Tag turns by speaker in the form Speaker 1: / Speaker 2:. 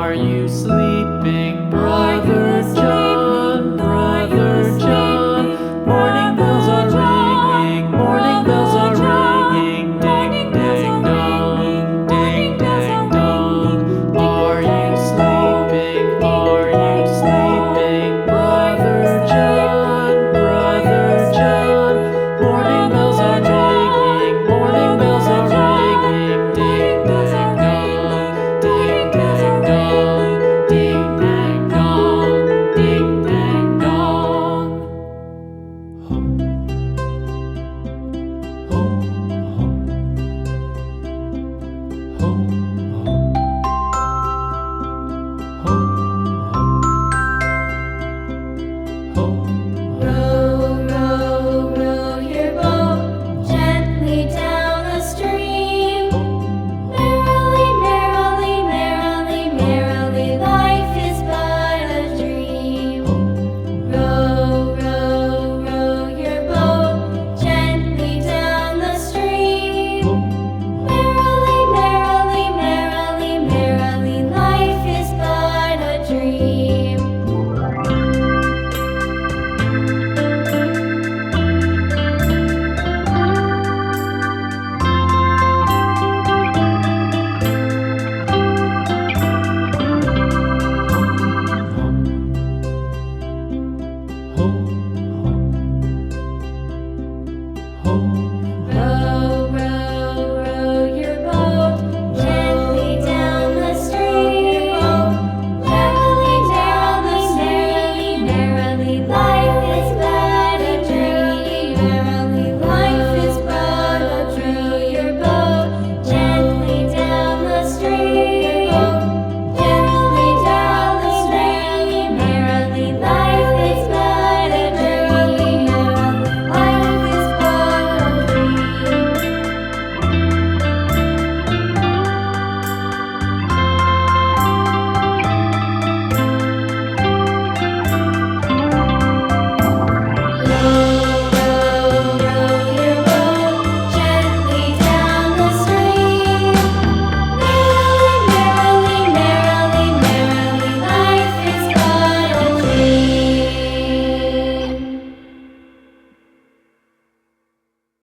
Speaker 1: Are you sleeping, Brother John? Brother John. Morning bells are ringing, morning bells are ringing. Ding, ding, dong, ding, ding, dong. Are you sleeping? Are you sleeping, Brother John? Brother John. Morning bells are ringing, morning bells are ringing. Ding, ding, dong, ding, ding, dong, ding, ding, dong, ding, ding, dong. Ho, ho, ho, ho, ho, ho.